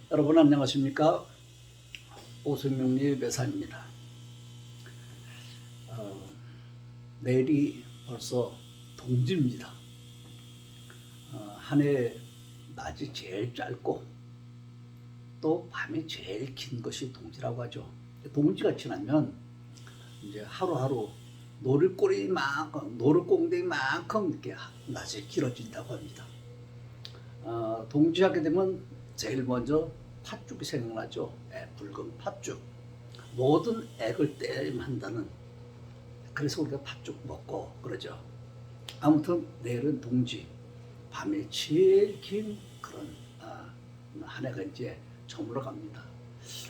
여러분 안녕하십니까? 오승명리 매사입니다. 내일이 벌써 동지입니다. 한 해 낮이 제일 짧고 또 밤이 제일 긴 것이 동지라고 하죠. 동지가 지나면 이제 하루하루 노를꽁댕이만큼 이렇게 낮이 길어진다고 합니다. 동지하게 되면 제일 먼저 팥죽이 생각나죠. 붉은 팥죽. 모든 액을 떼임한다는, 그래서 우리가 팥죽 먹고 그러죠. 아무튼 내일은 동지, 밤이 제일 긴 그런 한 해가 이제 저물어 갑니다.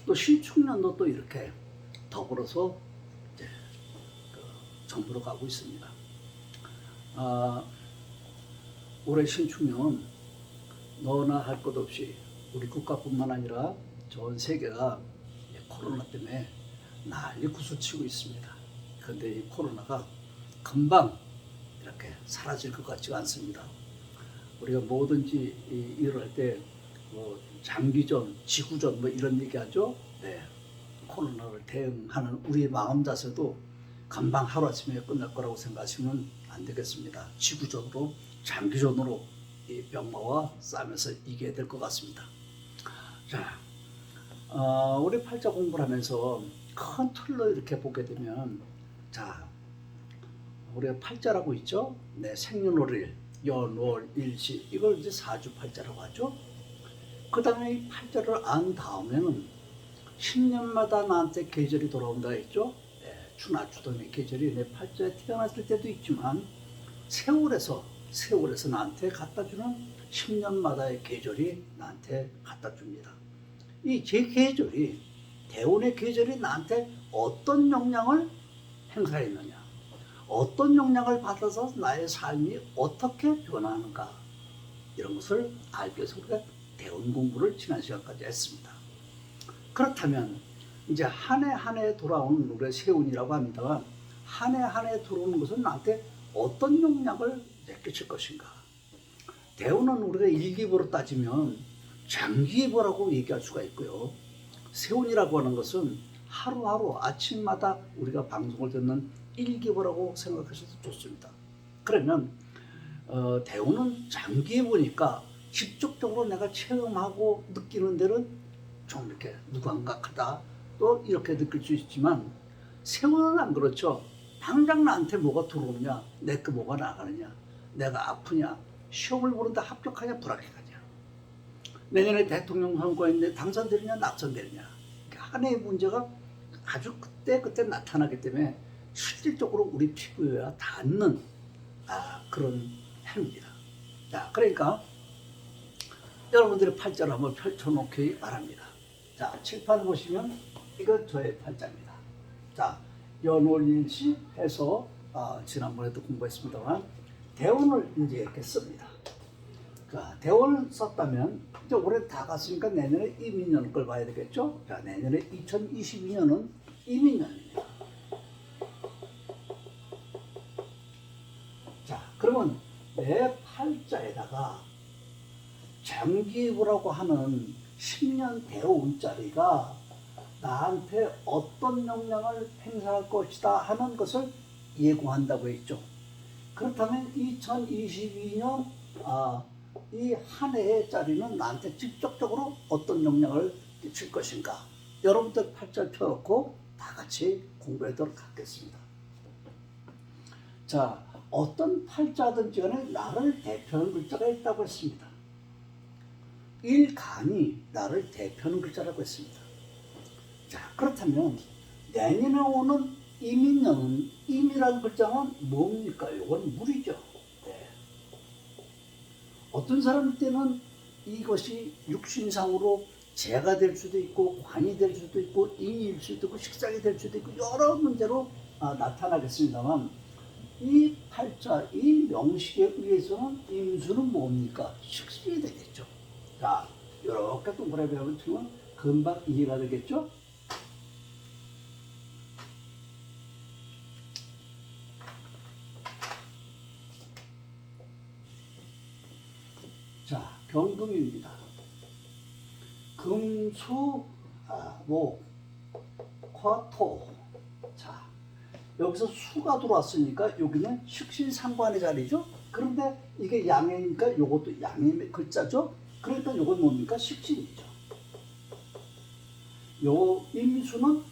또 신축년도 또 이렇게 더불어서 이제 저물어 가고 있습니다. 올해 신축년 너나 할 것 없이 우리 국가뿐만 아니라 전 세계가 코로나 때문에 난리 구슬치고 있습니다. 그런데 이 코로나가 금방 이렇게 사라질 것 같지가 않습니다. 우리가 뭐든지 일을 할 때 뭐 장기전, 지구전 뭐 이런 얘기하죠. 네. 코로나를 대응하는 우리의 마음 자세도 금방 하루아침에 끝날 거라고 생각하시면 안 되겠습니다. 지구적으로, 장기전으로 이 병마와 싸우면서 이겨야 될 것 같습니다. 자, 우리 팔자 공부를 하면서 큰 틀로 이렇게 보게 되면, 자, 우리가 팔자라고 있죠? 네, 생년월일, 연월, 일시, 이걸 이제 사주팔자라고 하죠. 그 다음에 이 팔자를 안 다음에는 10년마다 나한테 계절이 돌아온다 했죠. 네, 추나 추동의 계절이 내 팔자에 태어났을 때도 있지만 세월에서 나한테 갖다주는 10년마다의 계절이 나한테 갖다줍니다. 이 제 계절이, 대운의 계절이 나한테 어떤 영향을 행사했느냐, 어떤 영향을 받아서 나의 삶이 어떻게 변하는가, 이런 것을 알기 위해서 우리가 대운 공부를 지난 시간까지 했습니다. 그렇다면 이제 한 해 한 해 돌아오는 우리의 세운이라고 합니다만, 한 해 한 해 들어오는 것은 나한테 어떤 영향을 끼칠 것인가. 대운은 우리가 일기보로 따지면 장기보라고 얘기할 수가 있고요. 세운이라고 하는 것은 하루하루 아침마다 우리가 방송을 듣는 일기보라고 생각하셔도 좋습니다. 그러면 대운은 장기보니까 직접적으로 내가 체험하고 느끼는 데는 좀 이렇게 무감각하다, 또 이렇게 느낄 수 있지만, 세운은 안 그렇죠. 당장 나한테 뭐가 들어오냐, 내 거 뭐가 나가느냐, 내가 아프냐, 시험을 보는데 합격하냐 불합격하냐, 내년에 대통령 선거인데 당선되느냐 낙선되느냐, 한 해의 문제가 아주 그때 나타나기 때문에 실질적으로 우리 피부에 닿는 그런 해입니다. 자, 그러니까 여러분들의 팔자를 한번 펼쳐놓기 바랍니다. 자, 칠판 보시면 이건 저의 팔자입니다. 자, 연월일시 해서 지난번에도 공부했습니다만 대운을 이제 이렇게 씁니다. 자, 대운을 썼다면 이제 올해 다 갔으니까 내년에 이민년 걸 봐야 되겠죠? 자, 내년에 2022년은 이민년입니다. 자, 그러면 내 팔자에다가 장기부라고 하는 10년 대운자리가 나한테 어떤 영향을 행사할 것이다 하는 것을 예고한다고 했죠. 그렇다면 2022년 이 한 해의 자리는 나한테 직접적으로 어떤 영향을 끼칠 것인가, 여러분들 팔자를 펴놓고 다 같이 공부하도록 하겠습니다. 자, 어떤 팔자든지 간에 나를 대표하는 글자가 있다고 했습니다. 일간이 나를 대표하는 글자라고 했습니다. 자, 그렇다면 내년에 오는 이민년은, 임이라는 글자는 뭡니까? 이건 물이죠. 네. 어떤 사람 때는 이것이 육신상으로 재가 될 수도 있고, 관이 될 수도 있고, 인일 수도 있고, 식상이 될 수도 있고, 여러 문제로 나타나겠습니다만, 이 팔자, 이 명식에 의해서는 임수는 뭡니까? 식신이 되겠죠. 자, 이렇게 동그라미 하면 치면 금방 이해가 되겠죠? 자, 경금입니다. 금수 목 화토. 자, 여기서 수가 들어왔으니까 여기는 식신상관의 자리죠. 그런데 이게 양해니까 이것도 양해 글자죠. 그러니까 이건 뭡니까? 식신이죠. 요 임수는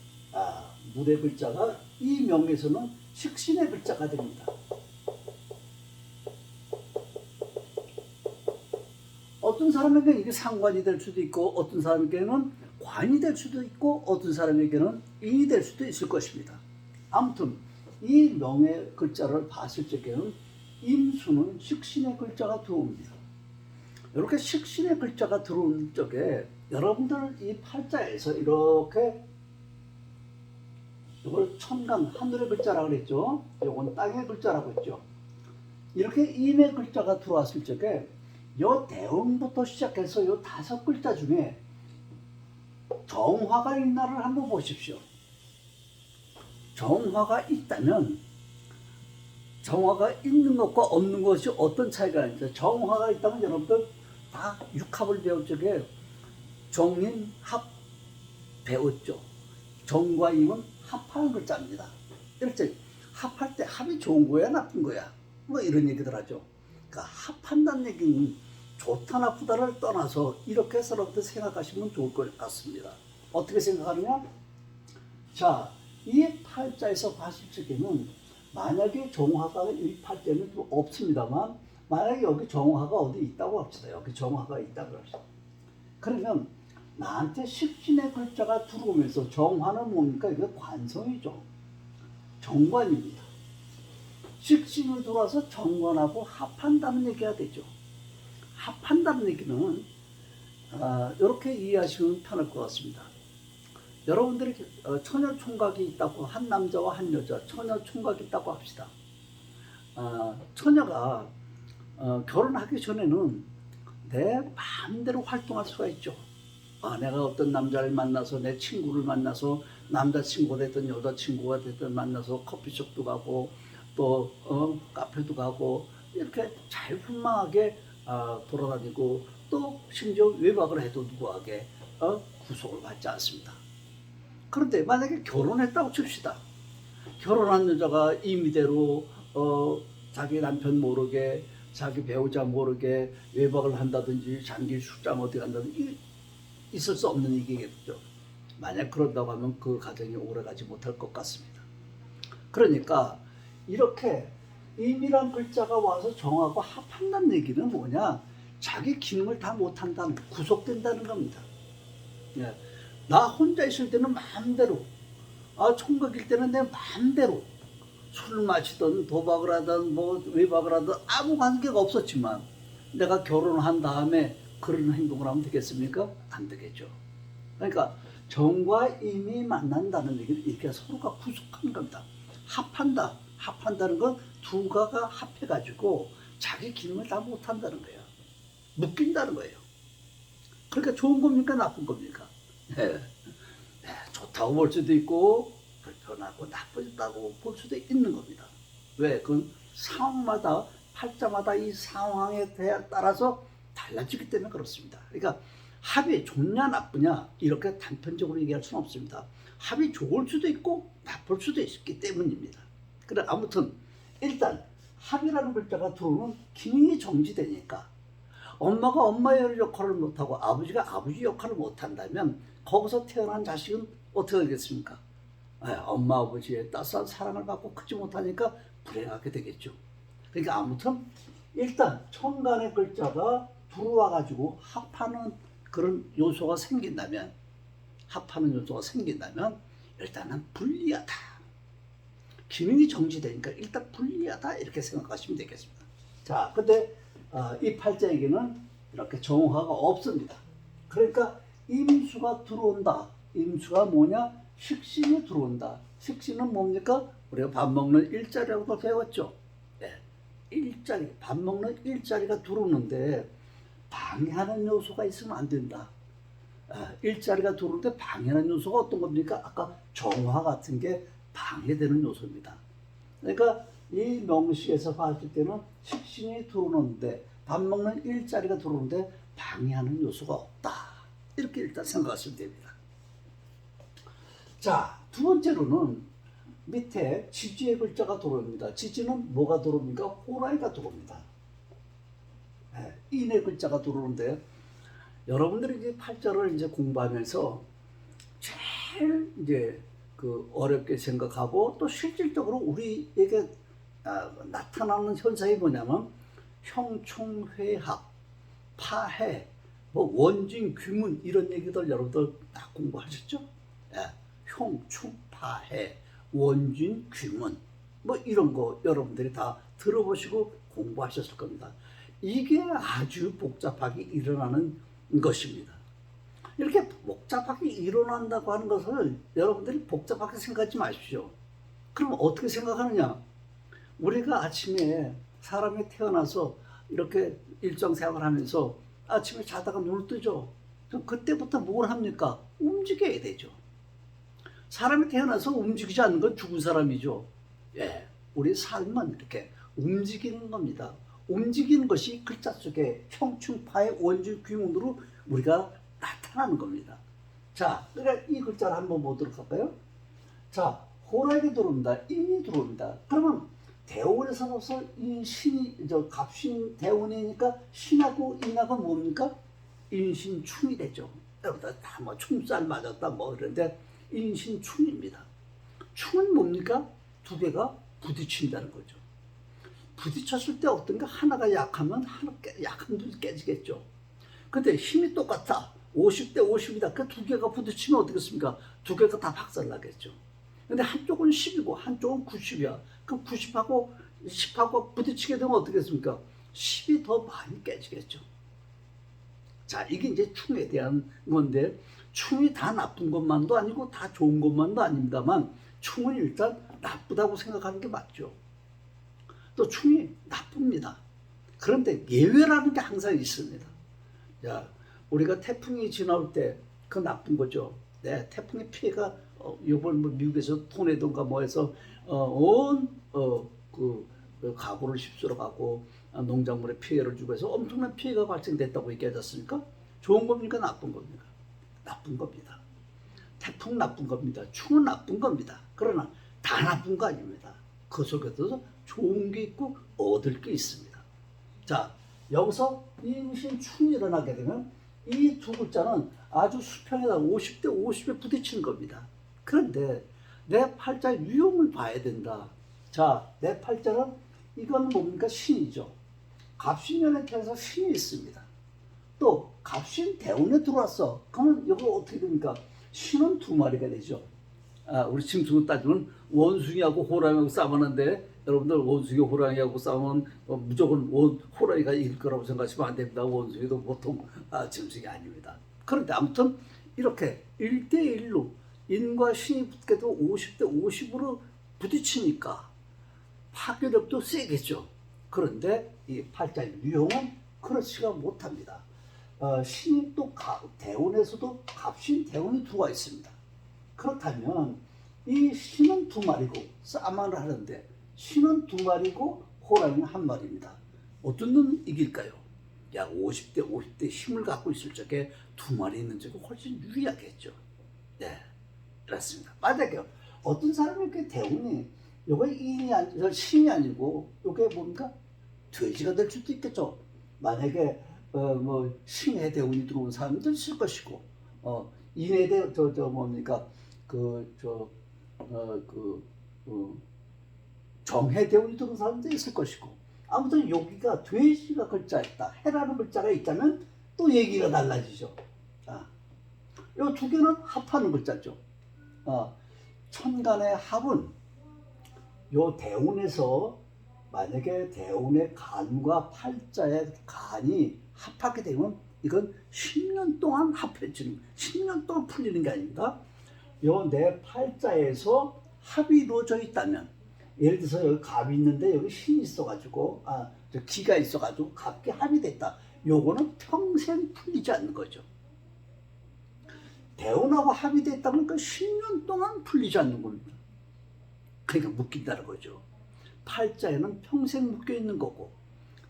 물의 글자가 이 명에서는 식신의 글자가 됩니다. 어떤 사람에게는 이게 상관이 될 수도 있고 어떤 사람에게는 관이 될 수도 있고 어떤 사람에게는 인이 될 수도 있을 것입니다. 아무튼 이 명의 글자를 봤을 적에는 임수는 식신의 글자가 들어옵니다. 이렇게 식신의 글자가 들어온 적에 여러분들 이 팔자에서 이렇게 이걸 천간 하늘의 글자라고 그랬죠. 이건 땅의 글자라고 했죠. 이렇게 임의 글자가 들어왔을 적에 요 대응부터 시작해서 요 5글자 중에 정화가 있나를 한번 보십시오. 정화가 있다면 정화가 있는 것과 없는 것이 어떤 차이가 있죠? 정화가 있다면 여러분들 다 육합을 배울 적에 정인 합 배웠죠. 정과 임은 합하는 글자입니다. 이렇게 합할 때 합이 좋은 거야 나쁜 거야 뭐 이런 얘기들 하죠. 그러니까 합한다는 얘기는 좋다 나쁘다를 떠나서 이렇게 서로부터 생각하시면 좋을 것 같습니다. 어떻게 생각하느냐? 자, 이 팔자에서 봤을 적에는 만약에 정화가 이 팔자는 좀 없습니다만 만약에 여기 정화가 어디 있다고 합시다. 여기 정화가 있다고 합시다. 그러면 나한테 식신의 글자가 들어오면서 정화는 뭡니까? 이게 관성이죠. 정관입니다. 식신이 들어와서 정관하고 합한다는 얘기가 되죠. 합한다는 얘기는 이렇게 이해하시면 편할 것 같습니다. 여러분들이 처녀 총각이 있다고 한 남자와 한 여자 처녀 총각이 있다고 합시다. 처녀가 결혼하기 전에는 내 마음대로 활동할 수가 있죠. 내가 어떤 남자를 만나서 내 친구를 만나서 남자친구가 됐든 여자친구가 됐든 만나서 커피숍도 가고 또 카페도 가고 이렇게 자유분방하게 돌아다니고 또 심지어 외박을 해도 누구에게 구속을 받지 않습니다. 그런데 만약에 결혼했다고 칩시다. 결혼한 여자가 임의대로 자기 남편 모르게 자기 배우자 모르게 외박을 한다든지 장기 출장 어디 간다든지 있을 수 없는 얘기겠죠. 만약 그런다고 하면 그 가정이 오래가지 못할 것 같습니다. 그러니까 이렇게 임이란 글자가 와서 정하고 합한다는 얘기는 뭐냐? 자기 기능을 다 못한다는, 구속된다는 겁니다. 예. 나 혼자 있을 때는 마음대로, 총각일 때는 내 마음대로 술을 마시든 도박을 하든 뭐 외박을 하든 아무 관계가 없었지만 내가 결혼한 다음에 그런 행동을 하면 되겠습니까? 안 되겠죠. 그러니까 정과 임이 만난다는 얘기는 이렇게 서로가 구속하는 겁니다. 합한다는 건 두 가가 합해가지고 자기 기능을 다 못한다는 거예요. 묶인다는 거예요. 그러니까 좋은 겁니까? 나쁜 겁니까? 좋다고 볼 수도 있고 불편하고 나쁘다고 볼 수도 있는 겁니다. 왜? 그건 상황마다 팔자마다 이 상황에 따라서 달라지기 때문에 그렇습니다. 그러니까 합이 좋냐 나쁘냐 이렇게 단편적으로 얘기할 수는 없습니다. 합이 좋을 수도 있고 나쁠 수도 있기 때문입니다. 그래 아무튼 일단 합이라는 글자가 들어오면 기능이 정지되니까 엄마가 엄마의 역할을 못하고 아버지가 아버지 역할을 못한다면 거기서 태어난 자식은 어떻게 되겠습니까? 엄마 아버지의 따스한 사랑을 받고 크지 못하니까 불행하게 되겠죠. 그러니까 아무튼 일단 천간의 글자가 들어와 가지고 합하는 그런 요소가 생긴다면 일단은 불리하다. 기능이 정지되니까 일단 불리하다 이렇게 생각하시면 되겠습니다. 자, 근데 이 팔자에게는 이렇게 정화가 없습니다. 그러니까 임수가 들어온다. 임수가 뭐냐? 식신이 들어온다. 식신은 뭡니까? 우리가 밥 먹는 일자리라고 배웠죠. 일자리, 밥 먹는 일자리가 들어오는데 방해하는 요소가 있으면 안 된다. 일자리가 들어오는데 방해하는 요소가 어떤 겁니까? 아까 정화 같은 게 방해되는 요소입니다. 그러니까 이 명식에서 봤을 때는 식신이 들어오는데 밥 먹는 일자리가 들어오는데 방해하는 요소가 없다. 이렇게 일단 생각하시면 됩니다. 자, 두 번째로는 밑에 지지의 글자가 들어옵니다. 지지는 뭐가 들어옵니까? 호랑이가 들어옵니다. 네, 인의 글자가 들어오는데 여러분들이 이제 팔자를 이제 공부하면서 제일 이제 그 어렵게 생각하고 또 실질적으로 우리에게 나타나는 현상이 뭐냐면 형총회합, 파해, 뭐 원진, 귀문 이런 얘기들 여러분들 다 공부하셨죠? 예, 형총, 파해, 원진, 귀문 뭐 이런 거 여러분들이 다 들어보시고 공부하셨을 겁니다. 이게 아주 복잡하게 일어나는 것입니다. 이렇게 복잡하게 일어난다고 하는 것을 여러분들이 복잡하게 생각하지 마십시오. 그럼 어떻게 생각하느냐? 우리가 아침에 사람이 태어나서 이렇게 일상생활을 하면서 아침에 자다가 눈을 뜨죠. 그럼 그때부터 뭘 합니까? 움직여야 되죠. 사람이 태어나서 움직이지 않는 건 죽은 사람이죠. 예, 우리 삶은 이렇게 움직이는 겁니다. 움직이는 것이 글자 속에 형충파의 원진 귀문으로 우리가 나타나는 겁니다. 자, 그러니까 이 글자를 한번 보도록 할까요? 자, 호랑이 들어옵니다. 인이 들어옵니다. 그러면 대운에서부터 인신이 갑신 대운이니까 신하고 인하고 뭡니까? 인신충이 되죠. 여러분들 다 뭐 충살 맞았다 뭐 이런데 인신충입니다. 충은 뭡니까? 두 개가 부딪힌다는 거죠. 부딪혔을 때 어떤가 하나가 약하면 약한 둘이 깨지겠죠. 근데 힘이 똑같아. 50대 50이다. 그 두 개가 부딪히면 어떻겠습니까? 두 개가 다 박살나겠죠. 근데 한쪽은 10이고 한쪽은 90이야. 그럼 90하고 10하고 부딪히게 되면 어떻겠습니까? 10이 더 많이 깨지겠죠. 자, 이게 이제 충에 대한 건데 충이 다 나쁜 것만도 아니고 다 좋은 것만도 아닙니다만 충은 일단 나쁘다고 생각하는 게 맞죠. 또 충이 나쁩니다. 그런데 예외라는 게 항상 있습니다. 자, 우리가 태풍이 지나올 때 그 나쁜 거죠. 네, 태풍의 피해가 이번 뭐 미국에서 토네도인가 뭐해서 그 가구를 휩쓸어 가고 농작물에 피해를 주고 해서 엄청난 피해가 발생됐다고 얘기하지 않습니까? 좋은 겁니까? 나쁜 겁니까? 나쁜 겁니다. 태풍 나쁜 겁니다. 충은 나쁜 겁니다. 그러나 다 나쁜 거 아닙니다. 그 속에서 좋은 게 있고 얻을 게 있습니다. 자, 여기서 인신충이 일어나게 되면 이 두 글자는 아주 수평에다 50대 50에 부딪히는 겁니다. 그런데 내 팔자의 유형을 봐야 된다. 자, 내 팔자는 이건 뭡니까? 신이죠. 갑신년에 태어나서 신이 있습니다. 또 갑신 대운에 들어왔어. 그러면 이거 어떻게 됩니까? 신은 두 마리가 되죠. 우리 짐승으로 따지면 원숭이하고 호랑이하고 싸우는데 여러분들 원숭이 호랑이하고 싸우면 무조건 호랑이가 이길 거라고 생각하시면 안 됩니다. 원숭이도 보통 짐승이 아닙니다. 그런데 아무튼 이렇게 1대1로 인과 신이 붙게 되고 50대 50으로 부딪히니까 파괴력도 세겠죠. 그런데 이 팔자의 유형은 그렇지가 못합니다. 신이 또 대운에서도 갑신 대운이 두가 있습니다. 그렇다면 이 신은 두 마리고 싸움을 하는데 신은 두 마리고 호랑이는 한 마리입니다. 어떤 놈 이길까요? 약 50대 50대 힘을 갖고 있을 적에 두 마리 있는 적이 훨씬 유리하겠죠. 네, 그렇습니다. 만약에 어떤 사람이 이렇게 대운이 이게 신이 아니고 이게 뭡니까? 돼지가 될 수도 있겠죠. 만약에 뭐 신의 대운이 들어온 사람도 있을 것이고 인의 뭡니까 정해 대운이 들어온 사람도 있을 것이고 아무튼 여기가 돼지가 글자 있다. 해라는 글자가 있다면 또 얘기가 달라지죠. 이 두 개는 합하는 글자죠. 천간의 합은 요 대운에서 만약에 대운의 간과 팔자의 간이 합하게 되면 이건 10년 동안 합해지는 10년 동안 풀리는 게 아닙니다. 요 내 팔자에서 합이 이루어져 있다면 예를 들어서 여기 갑이 있는데 여기 신이 있어가지고 기가 있어가지고 갑기 합이 됐다. 요거는 평생 풀리지 않는 거죠. 대운하고 합이 됐다면 그 10년 동안 풀리지 않는 겁니다. 그러니까 묶인다는 거죠. 팔자에는 평생 묶여 있는 거고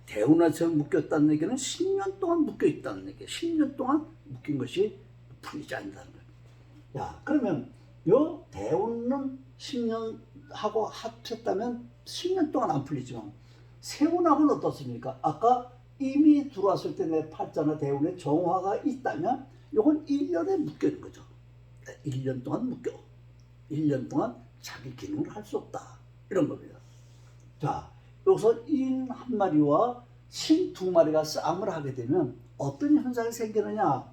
대운하처럼 묶였다는 얘기는 10년 동안 묶여 있다는 얘기예요. 10년 동안 묶인 것이 풀리지 않는다는 거예요. 야, 그러면 요 대운은 10년하고 합쳤다면 10년 동안 안 풀리지만 세운하고는 어떻습니까? 아까 이미 들어왔을 때 내 팔자나 대운에 정화가 있다면 요건 1년에 묶여 있는 거죠. 1년 동안 묶여. 1년 동안 자기 기능을 할 수 없다. 이런 겁니다. 자, 여기서 인 한 마리와 신 두 마리가 싸움을 하게 되면 어떤 현상이 생기느냐?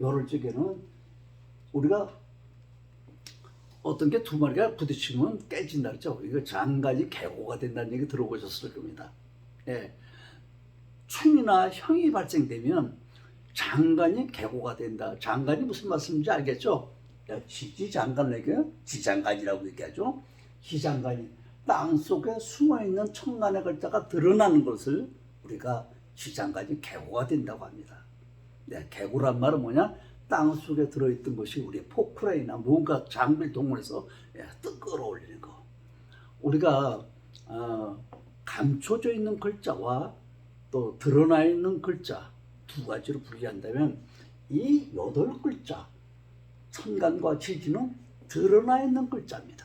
요럴 적에는 우리가 어떤 게 두 마리가 부딪히면 깨진다 그랬죠. 이거 장간이 개고가 된다는 얘기 들어보셨을 겁니다. 예. 충이나 형이 발생되면 장간이 개고가 된다. 장간이 무슨 말씀인지 알겠죠? 지지장간에게 지장간이라고 얘기하죠. 지장간이 땅속에 숨어있는 천간의 글자가 드러나는 것을 우리가 지장간이 개고가 된다고 합니다. 네, 개고란 말은 뭐냐? 땅속에 들어있던 것이 우리 포크레인이나 뭔가 장비를 동원해서 끌어올리는 거. 우리가 감춰져 있는 글자와 또 드러나 있는 글자 두 가지로 분리한다면 이 8글자 천간과 지지는 드러나 있는 글자입니다.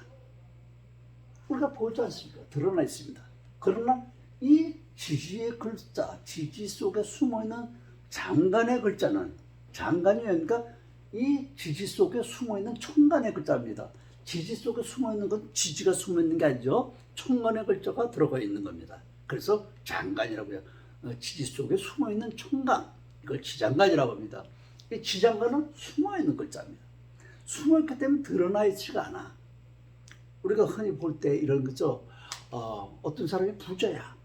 우리가 보지 않습니까? 드러나 있습니다. 그러나 이 지지의 글자, 지지 속에 숨어있는 장간의 글자는 장간이 그러니까 이 지지 속에 숨어있는 천간의 글자입니다. 지지 속에 숨어있는 건 지지가 숨어있는 게 아니죠. 천간의 글자가 들어가 있는 겁니다. 그래서 장간이라고 해요. 지지 속에 숨어있는 천간, 이걸 지장간이라고 합니다. 이 지장간은 숨어있는 글자입니다. 숨어있기 때문에 드러나 있지가 않아. 우리가 흔히 볼 때 이런 거죠. 어떤 사람이 부자야.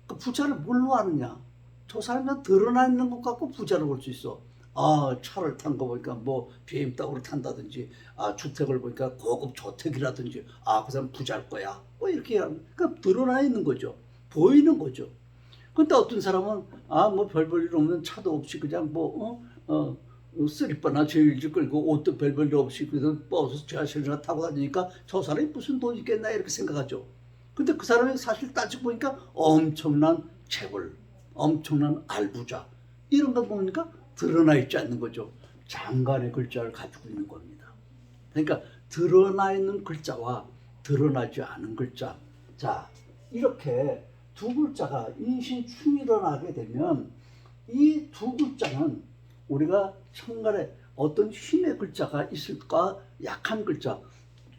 그 부자를 뭘로 아느냐? 저 사람은 드러나 있는 것 갖고 부자를 볼 수 있어. 차를 탄 거 보니까 뭐 BMW를 탄다든지, 주택을 보니까 고급 저택이라든지, 그 사람 부자일 거야. 뭐 이렇게 하면, 그러니까 드러나 있는 거죠. 보이는 거죠. 근데 어떤 사람은 뭐 별볼일 없는 차도 없이 그냥 쓰리바나 제일지 끌고 옷도 별볼일 없이 그냥 버스 지하철이나 타고 다니니까 저 사람이 무슨 돈 있겠나 이렇게 생각하죠. 근데 그 사람이 사실 따지고 보니까 엄청난 재벌, 엄청난 알부자 이런 거 보니까 드러나 있지 않는 거죠. 장간의 글자를 가지고 있는 겁니다. 그러니까 드러나 있는 글자와 드러나지 않은 글자. 자, 이렇게 두 글자가 인신충일어나게 되면 이 두 글자는 우리가 천간에 어떤 힘의 글자가 있을까? 약한 글자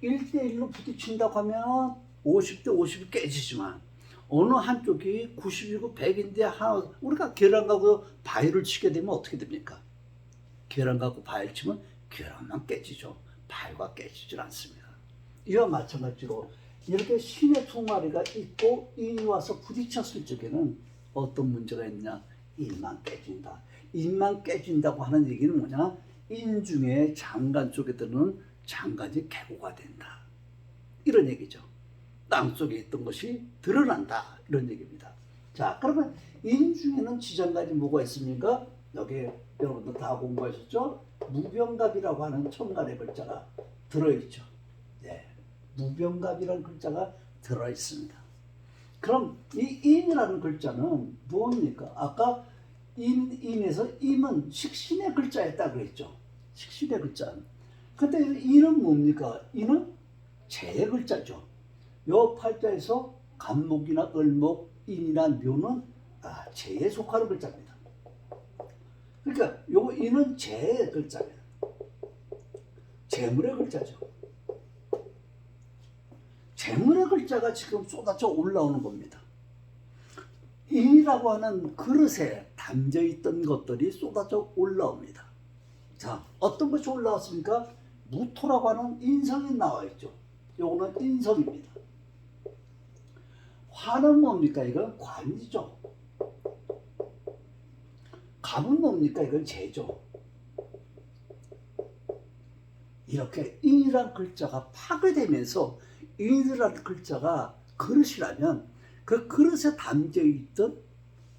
1대1로 부딪힌다고 하면 50대 50이 깨지지만 어느 한쪽이 90이고 100인데 우리가 계란 갖고 바위를 치게 되면 어떻게 됩니까? 계란 갖고 바위를 치면 계란만 깨지죠. 바위가 깨지질 않습니다. 이와 마찬가지로 이렇게 신의 두 마리가 있고 인이 와서 부딪혔을 적에는 어떤 문제가 있냐? 인만 깨진다. 인만 깨진다고 하는 얘기는 뭐냐? 인 중에 장간 쪽에 드는 장간이 개고가 된다. 이런 얘기죠. 땅속에 있던 것이 드러난다. 이런 얘기입니다. 자, 그러면 인 중에는 지장간이 뭐가 있습니까? 여기 여러분들 다 공부하셨죠? 무병갑이라고 하는 천간의 글자가 들어있죠. 네, 무병갑이라는 글자가 들어있습니다. 그럼 이 인이라는 글자는 무엇입니까? 아까 인에서 임은 식신의 글자였다 그랬죠. 식신의 글자. 근데 인은 뭡니까? 인은 재의 글자죠. 요 팔자에서 간목이나 을목, 인이나 묘는 재에 속하는 글자입니다. 그러니까 요 인은 재의 글자입니다. 재물의 글자죠. 재물의 글자가 지금 쏟아져 올라오는 겁니다. 인이라고 하는 그릇에 담겨있던 것들이 쏟아져 올라옵니다. 자, 어떤 것이 올라왔습니까? 무토라고 하는 인성이 나와있죠. 요거는 인성입니다. 화는 뭡니까? 이건 관이죠. 갑은 뭡니까? 이건 재죠. 이렇게 인이란 글자가 파괴되면서 인이란 글자가 그릇이라면 그 그릇에 담겨있던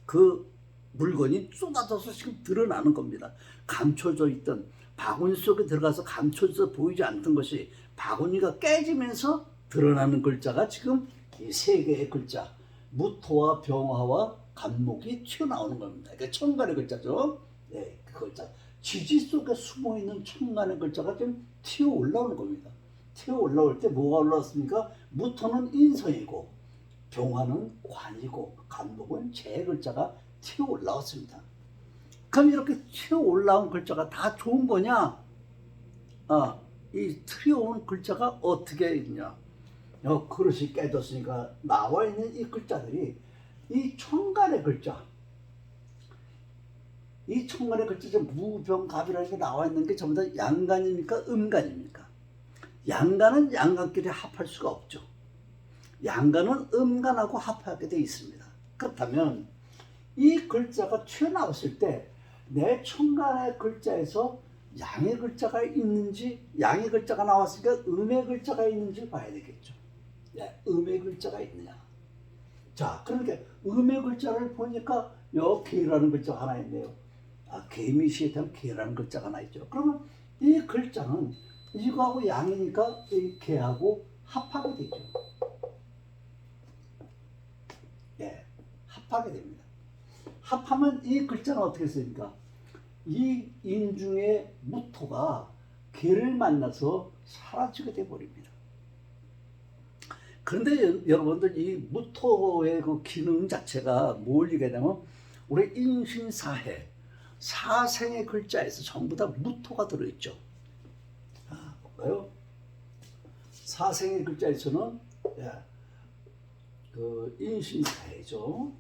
그 물건이 쏟아져서 지금 드러나는 겁니다. 감춰져 있던 바구니 속에 들어가서 감춰져 보이지 않던 것이 바구니가 깨지면서 드러나는 글자가 지금 이 세 개의 글자 무토와 병화와 간목이 튀어나오는 겁니다. 그러니까 천간의 글자죠. 네, 그 글자. 지지 속에 숨어 있는 천간의 글자가 좀 튀어 올라오는 겁니다. 튀어 올라올 때 뭐가 올라왔습니까? 무토는 인성이고 병화는 관이고 간목은 재 글자가 튀어 올라왔습니다. 그럼 이렇게 튀어 올라온 글자가 다 좋은 거냐? 이 튀어온 글자가 어떻게 있냐? 그릇이 깨졌으니까 나와 있는 이 글자들이 이 천간의 글자, 이 천간의 글자 무병갑이라는 게 나와 있는 게 전부 다 양간입니까? 음간입니까? 양간은 양간끼리 합할 수가 없죠. 양간은 음간하고 합하게 되어 있습니다. 그렇다면 이 글자가 튀어나왔을 때 내 천간의 글자에서 양의 글자가 있는지, 양의 글자가 나왔으니까 음의 글자가 있는지 봐야 되겠죠. 음의 글자가 있느냐. 자, 그러니까 음의 글자를 보니까 개라는 글자가 하나 있네요. 개미시에 대한 개라는 글자가 하나 있죠. 그러면 이 글자는 이거하고 양이니까 이 개하고 합하게 되죠. 합하게 됩니다. 합하면 이 글자는 어떻게 쓰입니까? 이 인중의 무토가 개를 만나서 사라지게 돼버립니다. 그런데 여러분들 이 무토의 그 기능 자체가 뭘 얘기하냐면 우리 인신사해 사생의 글자에서 전부 다 무토가 들어있죠. 볼까요? 사생의 글자에서는 그 인신사해죠.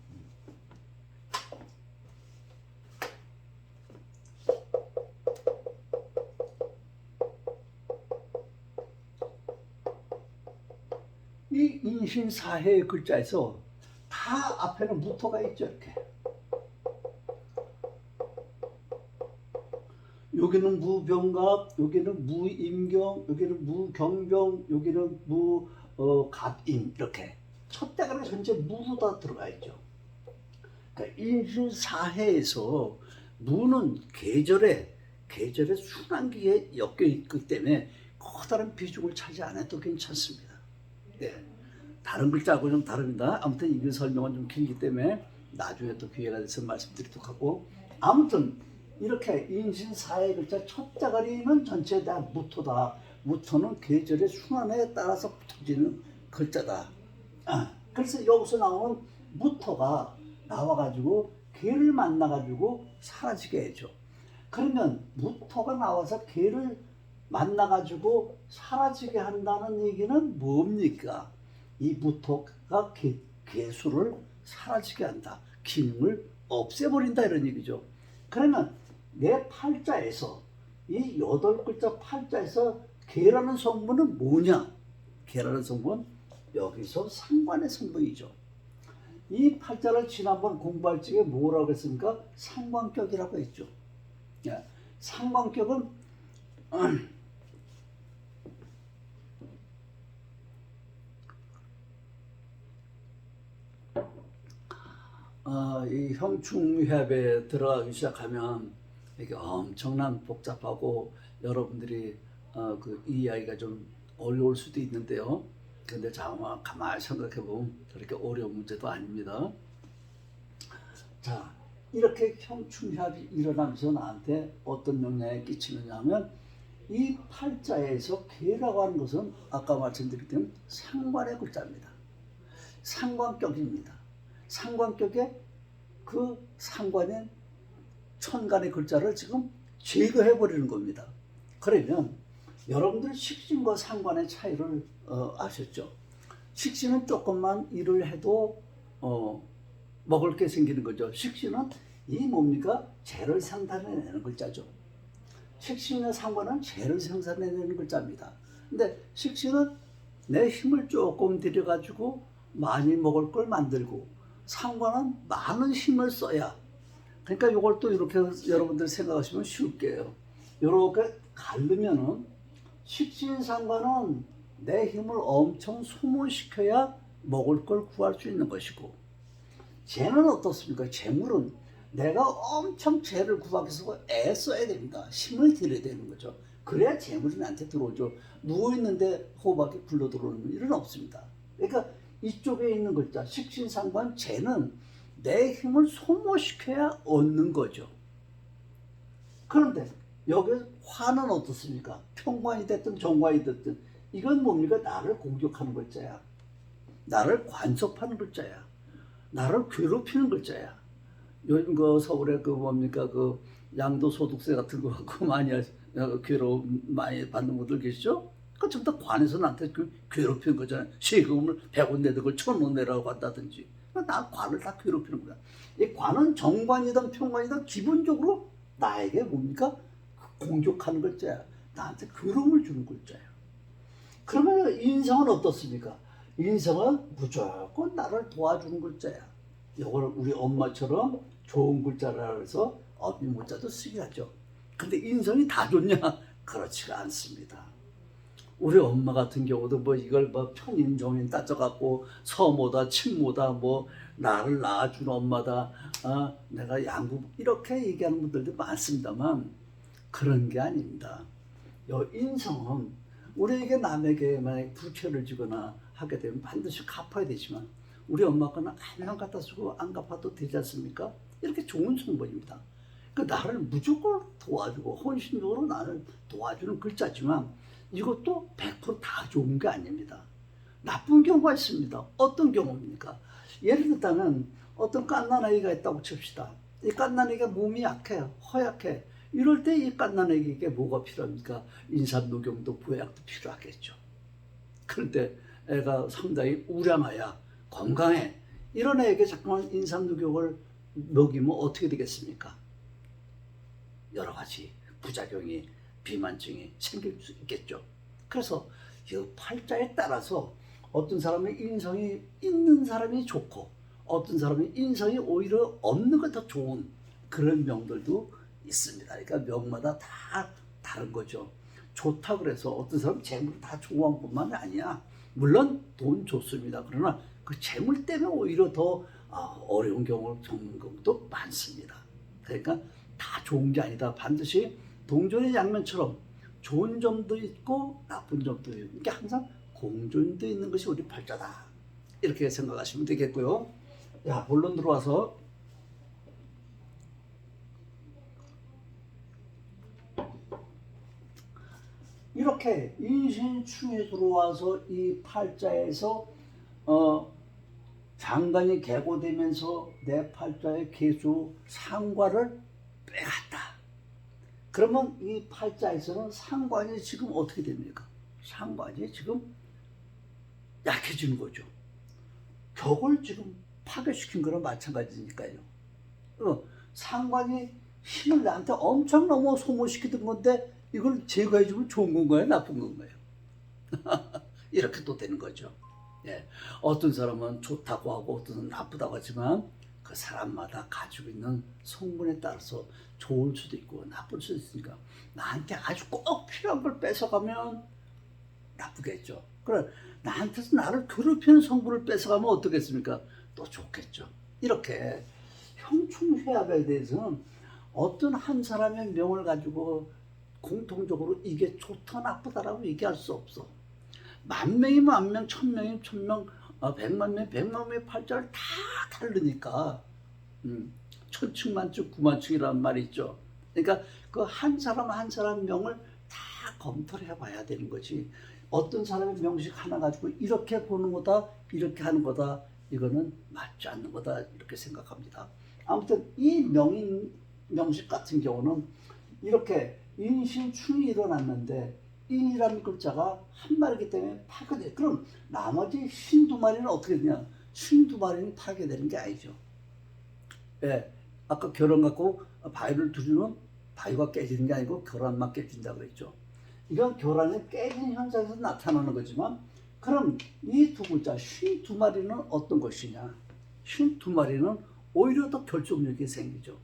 이 인신사해의 글자에서 다 앞에는 무토가 있죠. 이렇게 여기는 무병갑, 여기는 무임경, 여기는 무경병, 여기는 무갑임, 이렇게 첫 대가리 전체 무로 다 들어가 있죠. 그러니까 인신사해에서 무는 계절의 순환기에 엮여 있기 때문에 커다란 비중을 차지 안 해도 괜찮습니다. 다른 글자하고 좀 다릅니다. 아무튼 이 설명은 좀 길기 때문에 나중에 또 기회가 돼서 말씀드리도록 하고, 아무튼 이렇게 인신사해 글자 첫 자가리는 전체에 다 무토다. 무토는 계절의 순환에 따라서 붙어지는 글자다. 그래서 여기서 나오는 무토가 나와가지고 개를 만나가지고 사라지게 해줘. 그러면 무토가 나와서 개를 만나가지고 사라지게 한다는 얘기는 뭡니까? 이 무토가 개수를 사라지게 한다. 기능을 없애버린다, 이런 얘기죠. 그러면 내 팔자에서 이 8글자 팔자에서 개라는 성분은 뭐냐? 개라는 성분, 여기서 상관의 성분이죠. 이 팔자를 지난번 공부할 적에 뭐라고 했습니까? 상관격이라고 했죠. 상관격은 이 형충합에 들어가기 시작하면 이게 엄청난 복잡하고 여러분들이 그 이해하기가 좀 어려울 수도 있는데요. 근데 가만히 생각해 보면 그렇게 어려운 문제도 아닙니다. 자, 이렇게 형충합이 일어나면서 나한테 어떤 영향을 끼치느냐 하면 이 팔자에서 개라고 하는 것은 아까 말씀드렸던 상관의 글자입니다. 상관격입니다. 상관격에 그 상관의 천간의 글자를 지금 제거해 버리는 겁니다. 그러면 여러분들 식신과 상관의 차이를 아셨죠? 식신은 조금만 일을 해도 먹을 게 생기는 거죠. 식신은 이 뭡니까? 재를 생산해내는 글자죠. 식신의 상관은 재를 생산해내는 글자입니다. 근데 식신은 내 힘을 조금 들여가지고 많이 먹을 걸 만들고, 상관은 많은 힘을 써야. 그러니까 이걸 또 이렇게 여러분들 생각하시면 쉬울게요. 이렇게 가르면은 식신상관은 내 힘을 엄청 소모시켜야 먹을 걸 구할 수 있는 것이고, 재는 어떻습니까? 재물은 내가 엄청 재를 구하기 위해서 애써야 됩니다. 힘을 들여야 되는 거죠. 그래야 재물이 나한테 들어오죠. 누워있는데 호박이 굴러 들어오는 일은 없습니다. 그러니까 이쪽에 있는 글자 식신상관 재는 내 힘을 소모시켜야 얻는 거죠. 그런데 여기 화는 어떻습니까? 평관이 됐든 정관이 됐든 이건 뭡니까? 나를 공격하는 글자야. 나를 간섭하는 글자야. 나를 괴롭히는 글자야. 요즘 그 서울에 그 뭡니까 그 양도소득세 같은 거 갖고 많이 괴로움 많이 받는 분들 계시죠? 그 전부 다 관에서 나한테 그 괴롭히는 거잖아요. 세금을 100원 내던 걸 1000원 내라고 한다든지. 나 관을 다 괴롭히는 거야. 이 관은 정관이든 평관이든 기본적으로 나에게 뭡니까? 공격하는 글자야. 나한테 괴로움을 주는 글자야. 그러면 인성은 어떻습니까? 인성은 무조건 나를 도와주는 글자야. 이걸 우리 엄마처럼 좋은 글자라 해서 어미문자도 쓰게 하죠. 근데 인성이 다 좋냐? 그렇지가 않습니다. 우리 엄마 같은 경우도 뭐 이걸 뭐 편인종인 따져갖고 서모다 친모다 뭐 나를 낳아준 엄마다 내가 양부 이렇게 얘기하는 분들도 많습니다만 그런 게 아닙니다. 인성은 우리에게 남에게 만약 불쾌를 주거나 하게 되면 반드시 갚아야 되지만 우리 엄마가는 안만 갖다 쓰고 안 갚아도 되지 않습니까? 이렇게 좋은 성분입니다. 그 나를 무조건 도와주고 헌신적으로 나를 도와주는 글자지만 이것도 100%다 좋은 게 아닙니다. 나쁜 경우가 있습니다. 어떤 경우입니까? 예를 들자면 어떤 갓난아이가 있다고 칩시다. 이 갓난아이가 몸이 약해, 허약해. 이럴 때 이 갓난아이에게 뭐가 필요합니까? 인삼녹용도 보약도 필요하겠죠. 그런데 애가 상당히 우량하야, 건강해. 이런 애에게 자꾸만 인삼녹용을 먹이면 어떻게 되겠습니까? 여러 가지 부작용이 비만증이 생길 수 있겠죠. 그래서 이 팔자에 따라서 어떤 사람의 인성이 있는 사람이 좋고 어떤 사람의 인성이 오히려 없는 게 더 좋은 그런 명들도 있습니다. 그러니까 명마다 다 다른 거죠. 좋다 그래서 어떤 사람은 재물 다 좋아한 뿐만 아니야. 물론 돈 좋습니다. 그러나 그 재물 때문에 오히려 더 어려운 경우를 겪는 경우도 많습니다. 그러니까 다 좋은 게 아니다. 반드시 동전의 양면처럼 좋은 점도 있고 나쁜 점도 있고 이게 항상 공존도 있는 것이 우리 팔자다. 이렇게 생각하시면 되겠고요. 야, 본론 들어와서 이렇게 인신충에 들어와서 이 팔자에서 장관이 개고되면서 내 팔자의 계수 상관을 빼갔다. 그러면 이 팔자에서는 상관이 지금 어떻게 됩니까? 상관이 지금 약해지는 거죠. 격을 지금 파괴시킨 거랑 마찬가지니까요. 상관이 힘을 나한테 엄청 너무 소모시키던 건데 이걸 제거해주면 좋은 건가요? 나쁜 건가요? 이렇게 또 되는 거죠. 예. 어떤 사람은 좋다고 하고 어떤 사람은 나쁘다고 하지만 그 사람마다 가지고 있는 성분에 따라서 좋을 수도 있고 나쁠 수도 있으니까 나한테 아주 꼭 필요한 걸 뺏어가면 나쁘겠죠. 그래 나한테서 나를 괴롭히는 성분을 뺏어가면 어떻겠습니까? 또 좋겠죠. 이렇게 형충회합에 대해서는 어떤 한 사람의 명을 가지고 공통적으로 이게 좋다 나쁘다라고 얘기할 수 없어. 만 명이면 만 명, 천 명이면 천 명, 100만 명, 100만 명의 팔자를 다 다르니까 천층만층 구만층이라는 말이 있죠. 그러니까 그 한 사람 한 사람 명을 다 검토를 해봐야 되는 거지. 어떤 사람의 명식 하나 가지고 이렇게 보는 거다, 이렇게 하는 거다, 이거는 맞지 않는 거다 이렇게 생각합니다. 아무튼 이 명식 같은 경우는 이렇게 인신충이 일어났는데 인이라는 글자가 한 마리이기 때문에 파괴돼. 그럼 나머지 52마리는 어떻게 되냐? 52마리는 파괴되는 게 아니죠. 예, 아까 결혼 갖고 바위를 두르면 바위가 깨지는 게 아니고 결혼만 깨진다 그랬죠. 이건 결혼이 깨진 현상에서 나타나는 거지만 그럼 이 두 글자 52마리는 어떤 것이냐? 52마리는 오히려 더 결속력이 생기죠.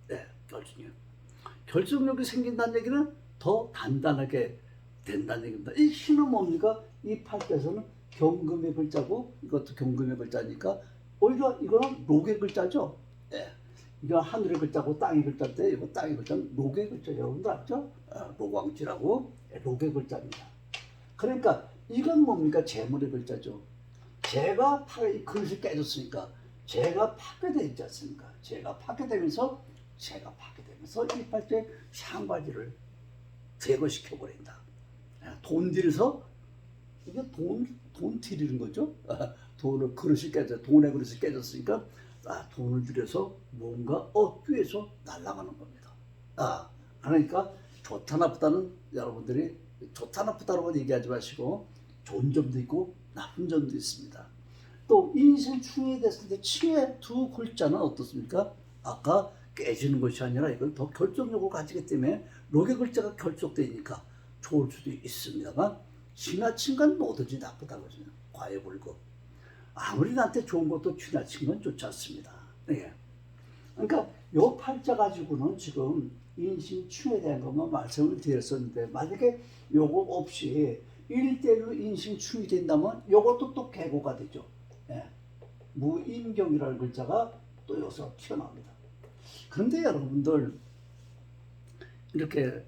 네, 결속력. 결속력이 생긴다는 얘기는 더 단단하게 된다는 얘기입니다. 이 신은 뭡니까? 이 팔자에서는 경금의 글자고 이것도 경금의 글자니까 오히려 이거는 녹의 글자죠. 예. 이거 하늘의 글자고 땅의 글자인데 이거 땅의 글자는 녹의 글자 여러분들 알죠? 녹왕지라고 녹의 글자입니다. 그러니까 이건 뭡니까? 재물의 글자죠. 재가 이 그릇이 깨졌으니까 재가 파괴되지 않습니까? 재가 파괴되면서 재가 파괴되면 그래서 이 팔자의 상바지를 제거시켜버린다. 돈 들여서, 이게 돈 들이는 거죠. 돈을 그릇이 깨져, 돈의 그릇이 깨졌으니까 돈을 들여서 뭔가 얻기 위해서 날아가는 겁니다. 그러니까 좋다 나쁘다는 여러분들이 좋다 나쁘다라고 얘기하지 마시고 좋은 점도 있고 나쁜 점도 있습니다. 또 인신충이 됐을 때 충의 두 글자는 어떻습니까? 아까 깨지는 것이 아니라 이건 더 결정력을 가지기 때문에 록의 글자가 결속되니까 좋을 수도 있습니다만 지나친 건 뭐든지 나쁘다거든요. 과외불급. 아무리 나한테 좋은 것도 지나친 건 좋지 않습니다. 네. 그러니까 요 팔자 가지고는 지금 인신충에 대한 것만 말씀을 드렸었는데 만약에 요거 없이 1대1로 인신충이 된다면 요것도 또 계고가 되죠. 네. 무인경이라는 글자가 또 여기서 튀어나옵니다. 그런데 여러분들 이렇게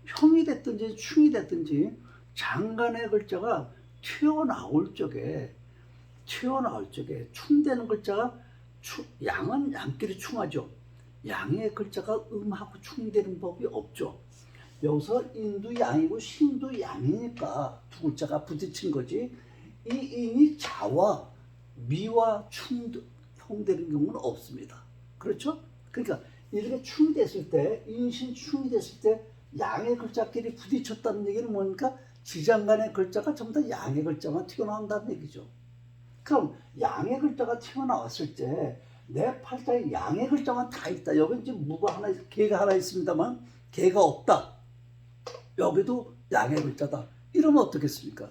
형이 됐든지 충이 됐든지 장간의 글자가 튀어나올 적에 충되는 글자가 양은 양끼리 충하죠. 양의 글자가 음하고 충되는 법이 없죠. 여기서 인도 양이고 신도 양이니까 두 글자가 부딪힌 거지 이 인이 자와 미와 형되는 경우는 없습니다. 그렇죠? 그러니까 이렇게 충이 됐을 때 인신충이 됐을 때 양의 글자끼리 부딪혔다는 얘기는 뭐니까 지장간의 글자가 전부 다 양의 글자만 튀어나온다는 얘기죠. 그럼 양의 글자가 튀어나왔을 때 내 팔자에 양의 글자만 다 있다. 여기 이제 무가 하나, 개가 하나 있습니다만 개가 없다. 여기도 양의 글자다. 이러면 어떻겠습니까?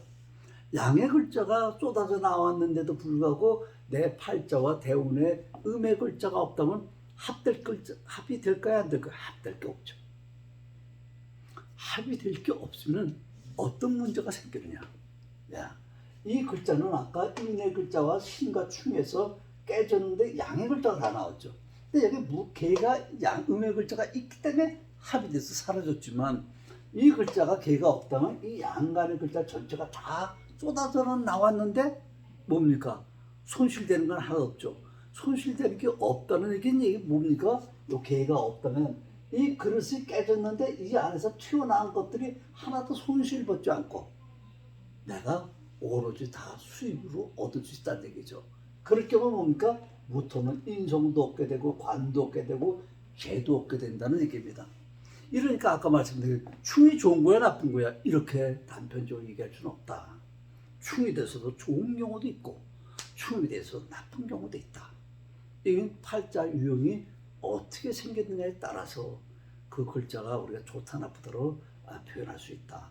양의 글자가 쏟아져 나왔는데도 불구하고 내 팔자와 대운에 음의 글자가 없다면 합이 될까요? 안 될까요? 합될 게 없죠. 합이 될 게 없으면 어떤 문제가 생기느냐? 이 글자는 아까 인의 글자와 신과 충에서 깨졌는데 양의 글자가 다 나왔죠. 근데 여기 개가 음의 글자가 있기 때문에 합이 돼서 사라졌지만 이 글자가 개가 없다면 이 양간의 글자 전체가 다 쏟아져는 나왔는데 뭡니까? 손실되는 건 하나도 없죠. 손실되는 게 없다는 얘기 뭡니까? 요 개가 없다면 이 그릇이 깨졌는데 이 안에서 튀어나온 것들이 하나도 손실받지 않고 내가 오로지 다 수입으로 얻을 수 있다는 얘기죠. 그럴 경우 뭡니까? 무토는 인성도 얻게 되고 관도 얻게 되고 재도 얻게 된다는 얘기입니다. 이러니까 아까 말씀드린 충이 좋은 거야 나쁜 거야 이렇게 단편적으로 얘기할 수는 없다. 충이 돼서도 좋은 경우도 있고 충이 돼서 나쁜 경우도 있다. 이건 팔자 유형이 어떻게 생겼느냐에 따라서 그 글자가 우리가 좋다 나쁘다로 표현할 수 있다.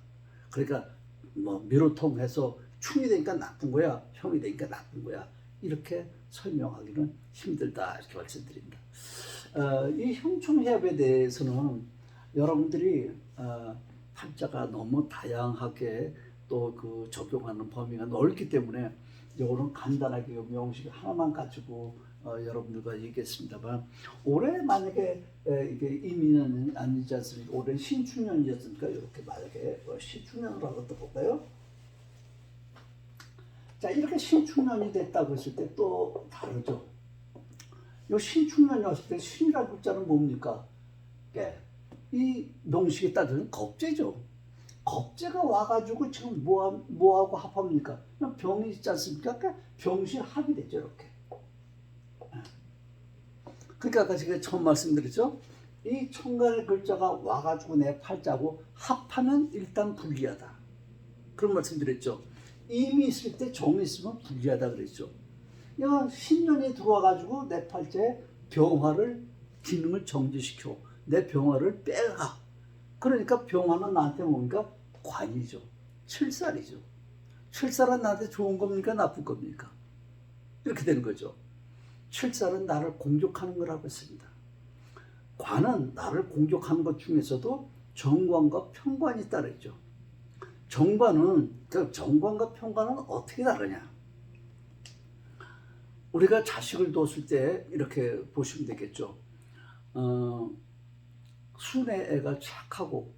그러니까 미로 통해서 충이 되니까 나쁜 거야, 형이 되니까 나쁜 거야 이렇게 설명하기는 힘들다 이렇게 말씀드립니다. 이 형충해합에 대해서는 여러분들이 팔자가 너무 다양하게 또 그 적용하는 범위가 넓기 때문에 이거는 간단하게 명식 하나만 가지고 여러분들과 얘기했습니다만 올해 만약에 이게 이민년이 아니지 않습니까? 올해 신축년이었으니까 이렇게 만약에 신축년으로 한번 볼까요? 자 이렇게 신축년이 됐다고 했을 때 또 다르죠. 이 신축년이 왔을 때 신이라는 글자는 뭡니까? 이 명식에 따르면 겁재죠. 겁재가 와가지고 지금 뭐하고 합합니까? 병이 있지 않습니까? 그러니까 병신 합이 되죠 이렇게. 그러니까 아까 제가 처음 말씀드렸죠. 이 천간의 글자가 와가지고 내 팔자고 합하면 일단 불리하다. 그런 말씀드렸죠. 임이 있을 때 정이 있으면 불리하다 그랬죠. 이건 신년이 들어와가지고 내 팔자에 병화를 기능을 정지시켜 내 병화를 빼가. 그러니까 병화는 나한테 뭡니까? 관이죠. 칠살이죠. 칠살은 나한테 좋은 겁니까? 나쁜 겁니까? 이렇게 되는 거죠. 칠살은 나를 공격하는 거라고 했습니다. 관은 나를 공격하는 것 중에서도 정관과 편관이 따르죠. 정관과 편관은 어떻게 다르냐? 우리가 자식을 뒀을 때 이렇게 보시면 되겠죠. 순의 애가 착하고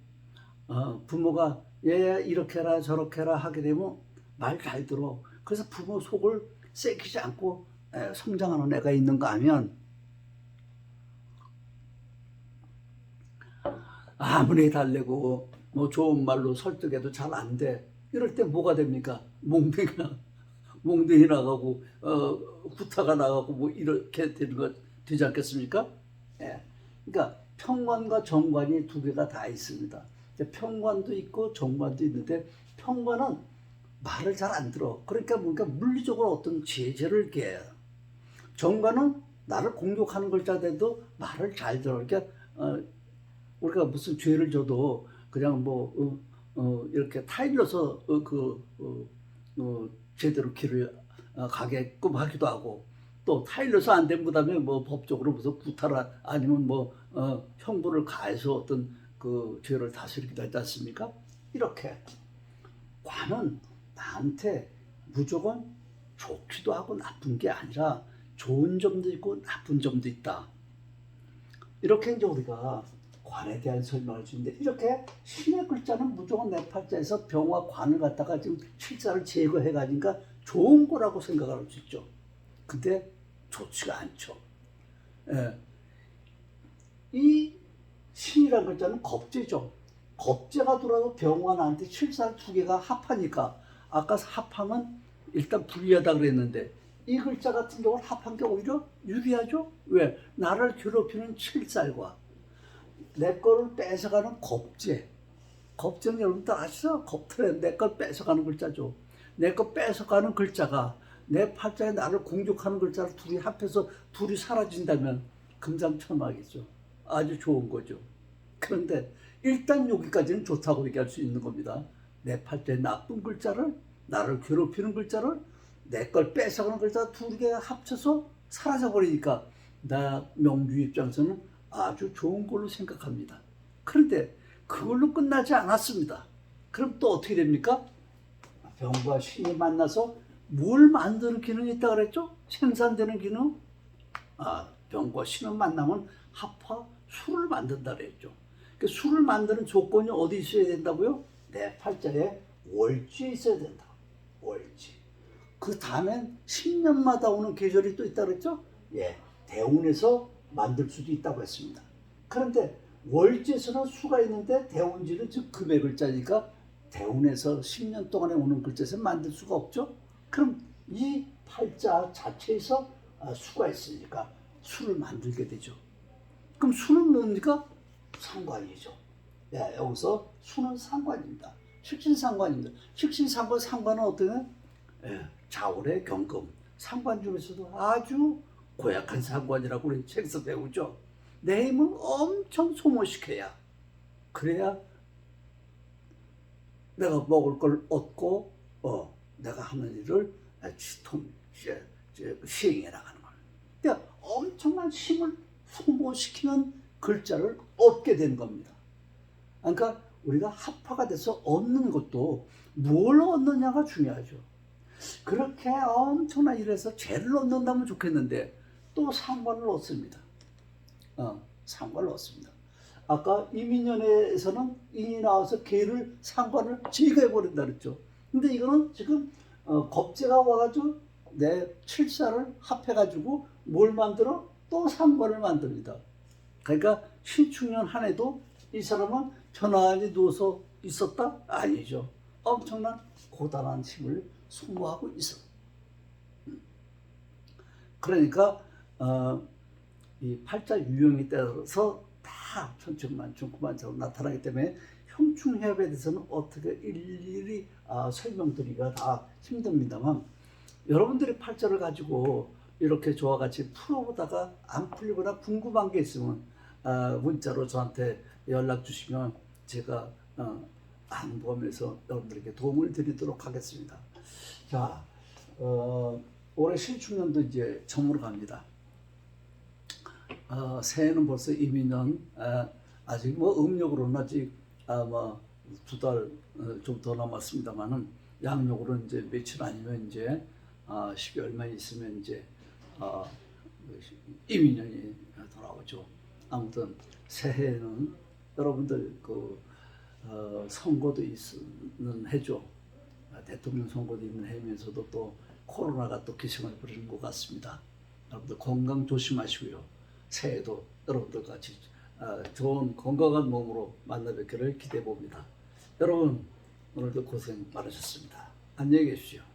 부모가 얘 이렇게 해라 저렇게 해라 하게 되면 말 잘 들어. 그래서 부모 속을 썩히지 않고 성장하는 애가 있는가 하면 아무리 달래고 뭐 좋은 말로 설득해도 잘 안 돼. 이럴 때 뭐가 됩니까? 몽둥이 나가고 구타가 나가고 뭐 이렇게 되는 거 되지 않겠습니까? 예. 그러니까 평관과 정관이 두 개가 다 있습니다. 평관도 있고 정관도 있는데 평관은 말을 잘 안 들어. 그러니까 뭔가 물리적으로 어떤 제재를 개요. 정관은 나를 공격하는 글자들도 말을 잘 들어. 그러니까 우리가 무슨 죄를 져도 그냥 뭐 이렇게 타일러서 제대로 길을 가게끔 하기도 하고, 또 타일러서 안 된 그다음에 뭐 법적으로 무슨 구타라 아니면 뭐 형벌을 가해서 어떤 그 죄를 다스리기도 하지 않습니까? 이렇게 관은 나한테 무조건 좋기도 하고 나쁜 게 아니라 좋은 점도 있고 나쁜 점도 있다. 이렇게 이제 우리가 관에 대한 설명을 주는데, 이렇게 신의 글자는 무조건 내 팔자에서 병과 관을 갖다가 지금 실자를 제거해 가니까 좋은 거라고 생각할 수 있죠. 근데 좋지가 않죠. 예. 이 신이라는 글자는 겁재죠. 겁재가 들어도 병과 나한테 실자 두 개가 합하니까, 아까 합하면 일단 불리하다 그랬는데 이 글자 같은 경우는 합한 게 오히려 유리하죠. 왜? 나를 괴롭히는 칠살과 내 거를 뺏어가는 겁재. 겁재는 여러분들 아시죠? 겁틀에 내 걸 뺏어가는 글자죠. 내 거 뺏어가는 글자가 내 팔자에 나를 공격하는 글자를 둘이 합해서 둘이 사라진다면 금상첨화겠죠. 아주 좋은 거죠. 그런데 일단 여기까지는 좋다고 얘기할 수 있는 겁니다. 내 팔자에 나쁜 글자를, 나를 괴롭히는 글자를, 내 걸 뺏어가는 글자 두 개가 합쳐서 사라져버리니까 나 명주 입장에서는 아주 좋은 걸로 생각합니다. 그런데 그걸로 끝나지 않았습니다. 그럼 또 어떻게 됩니까? 병과 신이 만나서 뭘 만드는 기능이 있다고 그랬죠? 생산되는 기능? 병과 신은 만나면 합화, 술을 만든다 그랬죠. 그 술을 만드는 조건이 어디 있어야 된다고요? 내 팔자에 월지에 있어야 된다. 월지. 그 다음엔 10년마다 오는 계절이 또 있다고 그랬죠? 예, 대운에서 만들 수도 있다고 했습니다. 그런데 월지에서는 수가 있는데 대운지는 즉 금의 글자니까 대운에서 10년 동안에 오는 글자에서 만들 수가 없죠. 그럼 이 팔자 자체에서 수가 있으니까 수를 만들게 되죠. 그럼 수는 뭡니까? 상관이죠. 예, 여기서 수는 상관입니다. 식신상관입니다. 식신상관, 상관은 어떻게? 예, 자월의 경금. 상관 중에서도 아주 고약한 상관이라고 우리 책에서 배우죠. 내 힘을 엄청 소모시켜야, 그래야 내가 먹을 걸 얻고 내가 하는 일을 시행해 나가는 거예요. 그러니까 엄청난 힘을 소모시키는 글자를 얻게 된 겁니다. 그러니까 우리가 합화가 돼서 얻는 것도 뭘 얻느냐가 중요하죠. 그렇게 엄청난 일에서 죄를 얻는다면 좋겠는데 또 상관을 얻습니다. 상관을 얻습니다. 아까 이민년에서는 인이 나와서 개를 상관을 제거해버린다 그랬죠. 근데 이거는 지금 겁재가 와가지고 내 칠사를 합해가지고 뭘 만들어? 또 상관을 만듭니다. 그러니까 신축년 한 해도 이 사람은 편안히 누워서 있었다? 아니죠. 엄청난 고단한 힘을 소모하고 있어. 그러니까 이 팔자 유형에 따라서 다 천천만천구만처럼 나타나기 때문에 형충해합에 대해서는 어떻게 일일이 설명드리기가 다 힘듭니다만, 여러분들이 팔자를 가지고 이렇게 저와 같이 풀어보다가 안 풀리거나 궁금한 게 있으면 문자로 저한테 연락 주시면 제가 안보험에서 여러분들에게 도움을 드리도록 하겠습니다. 자, 올해 신축년도 이제 저물어 갑니다. 새해는 벌써 이민년, 아직 뭐 음력으로는 아직 뭐 2달 좀 더 남았습니다만은 양력으로는 이제 며칠 아니면 이제 12월만 있으면 이제 이민년이 돌아오죠. 아무튼 새해는 여러분들 그 선거도 있는 해죠. 대통령 선거도 있는 해면서도 또 코로나가 또 기승을 부리는 것 같습니다. 여러분들 건강 조심하시고요. 새해도 여러분들 같이 좋은 건강한 몸으로 만나 뵙기를 기대해 봅니다. 여러분 오늘도 고생 많으셨습니다. 안녕히 계십시오.